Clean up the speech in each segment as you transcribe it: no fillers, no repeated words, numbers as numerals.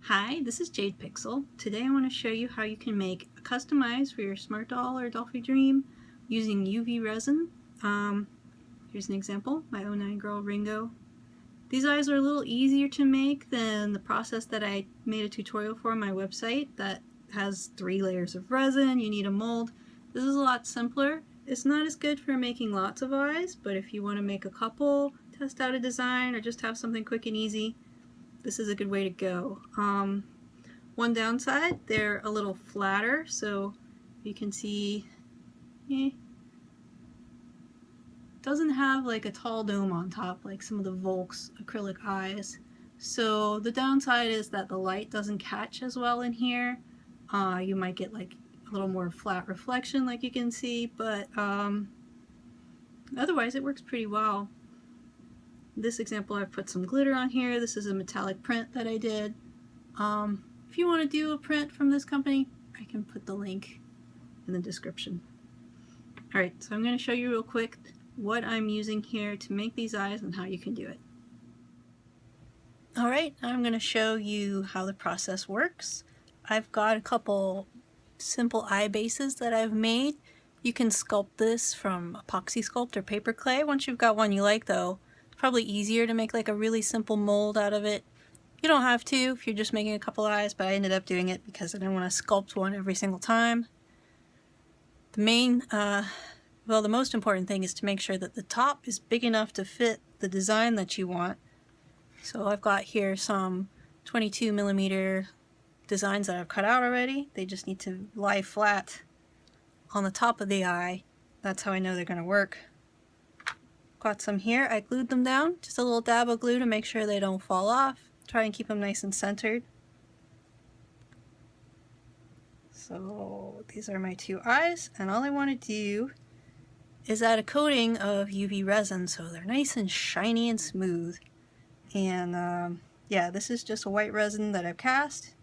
Hi, this is Jade Pixel. Today I want to show you how you can make a customized for your SmartDoll or Dollfie Dream using UV resin. Here's an example, my 09 girl Ringo. These eyes are a little easier to make than the process that I made a tutorial for on my website that has 3 layers of resin, you need a mold. This is a lot simpler. It's not as good for making lots of eyes, but if you want to make a couple, test out a design, or just have something quick and easy, this is a good way to go. One downside, they're a little flatter, so you can see it doesn't have like a tall dome on top like some of the Volks acrylic eyes. So the downside is that the light doesn't catch as well in here. You might get like a little more flat reflection like you can see, but otherwise it works pretty well. This example, I've put some glitter on here. This is a metallic print that I did. If you want to do a print from this company, I can put the link in the description. Alright, so I'm going to show you real quick what I'm using here to make these eyes and how you can do it. Alright, I'm going to show you how the process works. I've got a couple simple eye bases that I've made. You can sculpt this from epoxy sculpt or paper clay. Once you've got one you like though, probably easier to make like a really simple mold out of it. You don't have to if you're just making a couple eyes, but I ended up doing it because I didn't want to sculpt one every single time. The most important thing is to make sure that the top is big enough to fit the design that you want. So I've got here some 22mm designs that I've cut out already. They just need to lie flat on the top of the eye. That's how I know they're going to work. Got some here. I glued them down, just a little dab of glue to make sure they don't fall off. Try and keep them nice and centered. So these are my 2 eyes, and all I want to do is add a coating of UV resin so they're nice and shiny and smooth. And yeah, this is just a white resin that I've cast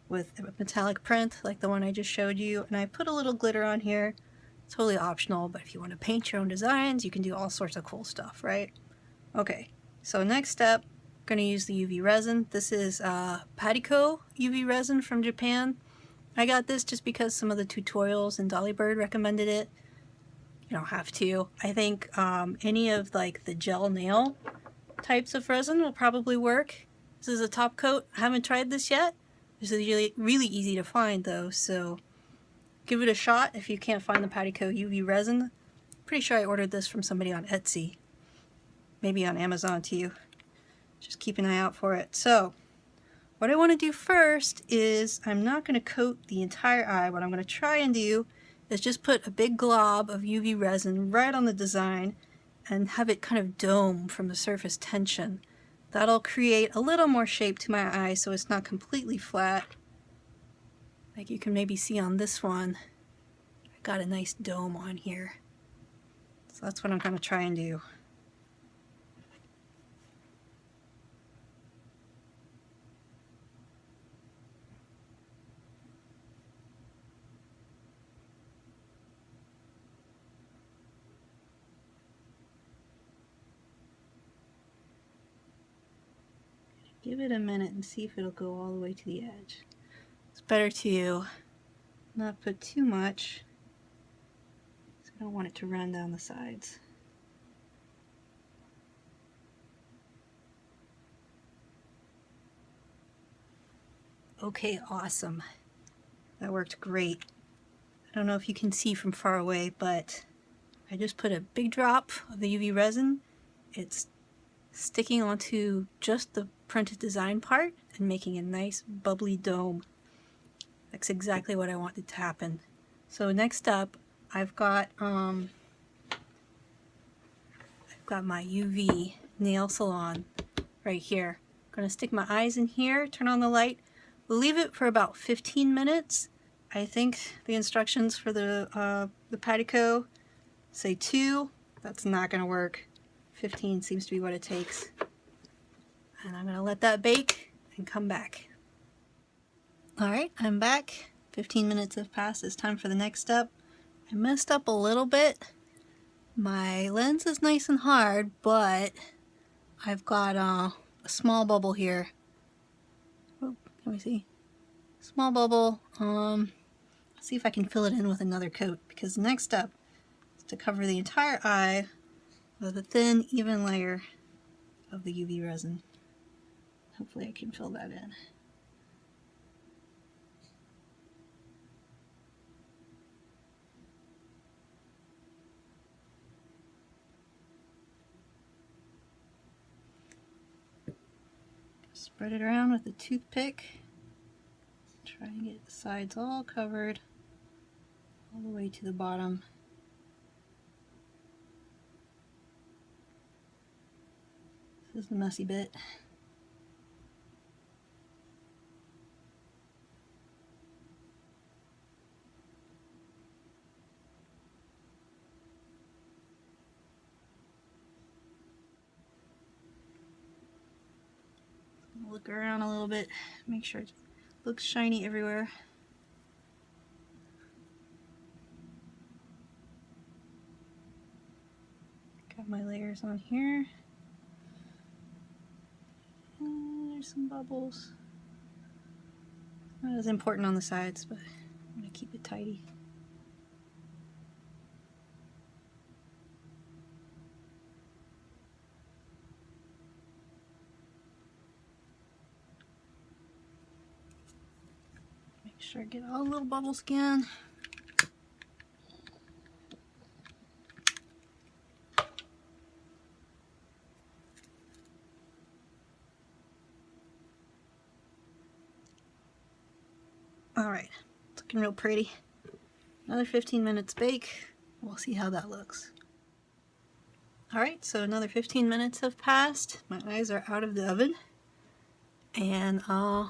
with a metallic print like the one I just showed you, and I put a little glitter on here. Totally optional, but if you want to paint your own designs, you can do all sorts of cool stuff, right? Okay, so next step, I'm going to use the UV resin. This is Patico UV resin from Japan. I got this just because some of the tutorials in Dolly Bird recommended it. You don't have to. I think any of like the gel nail types of resin will probably work. This is a top coat. I haven't tried this yet. This is really easy to find though, so give it a shot if you can't find the Patico UV resin. Pretty sure I ordered this from somebody on Etsy. Maybe on Amazon too. Just keep an eye out for it. So, what I want to do first is I'm not going to coat the entire eye. What I'm going to try and do is just put a big glob of UV resin right on the design and have it kind of dome from the surface tension. That'll create a little more shape to my eye so it's not completely flat. Like you can maybe see on this one, I got a nice dome on here. So that's what I'm going to try and do. Give it a minute and see if it'll go all the way to the edge. It's better to not put too much, because I don't want it to run down the sides. Okay, awesome. That worked great. I don't know if you can see from far away, but I just put a big drop of the UV resin. It's sticking onto just the printed design part and making a nice bubbly dome. That's exactly what I wanted to happen. So next up, I've got my UV nail salon right here. I'm gonna stick my eyes in here, turn on the light, leave it for about 15 minutes. I think the instructions for the Patico say 2. That's not gonna work. 15 seems to be what it takes. And I'm gonna let that bake and come back. Alright, I'm back. 15 minutes have passed. It's time for the next step. I messed up a little bit. My lens is nice and hard, but I've got a small bubble here. Can we see? Small bubble. Let's see if I can fill it in with another coat, because the next step is to cover the entire eye with a thin, even layer of the UV resin. Hopefully I can fill that in. Spread it around with a toothpick. Try and get the sides all covered all the way to the bottom. This is the messy bit. Look around a little bit, make sure it looks shiny everywhere. Got my layers on here. And there's some bubbles. Not as important on the sides, but I'm going to keep it tidy. Make sure I get all the little bubbles again. Alright, it's looking real pretty. Another 15 minutes bake. We'll see how that looks. Alright, so another 15 minutes have passed. My eyes are out of the oven. And I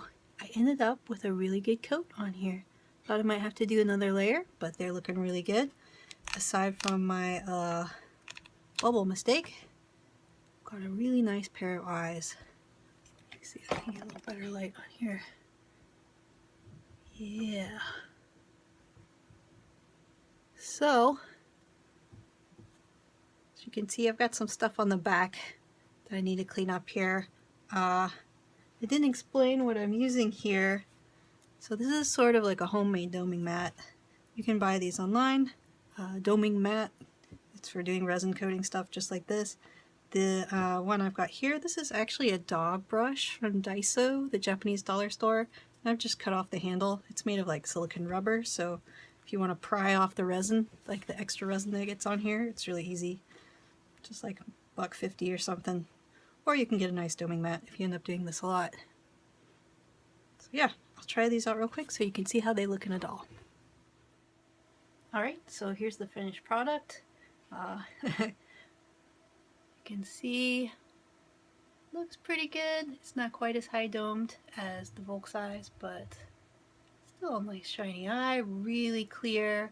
ended up with a really good coat on here. Thought I might have to do another layer, but they're looking really good. Aside from my bubble mistake, got a really nice pair of eyes. Let's see if I can get a little better light on here. Yeah. So, as you can see, I've got some stuff on the back that I need to clean up here. I didn't explain what I'm using here. So this is sort of like a homemade doming mat. You can buy these online. Doming mat, it's for doing resin coating stuff just like this. The one I've got here, this is actually a dog brush from Daiso, the Japanese dollar store. I've just cut off the handle. It's made of like silicone rubber, so if you want to pry off the resin, like the extra resin that gets on here, it's really easy. Just like $1.50 or something. Or you can get a nice doming mat if you end up doing this a lot. So yeah, I'll try these out real quick so you can see how they look in a doll. Alright, so here's the finished product. You can see, looks pretty good. It's not quite as high domed as the Volk size, but still a nice shiny eye, really clear,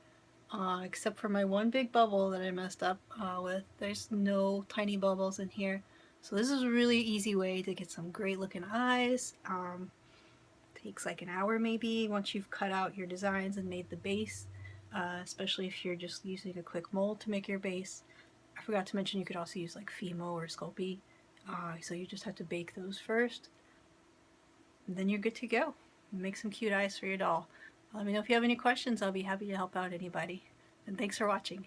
except for my one big bubble that I messed up with. There's no tiny bubbles in here. So this is a really easy way to get some great looking eyes. Takes like an hour maybe once you've cut out your designs and made the base, especially if you're just using a quick mold to make your base. I forgot to mention you could also use like Fimo or Sculpie. So you just have to bake those first, and then you're good to go. Make some cute eyes for your doll. Let me know if you have any questions. I'll be happy to help out anybody. And thanks for watching.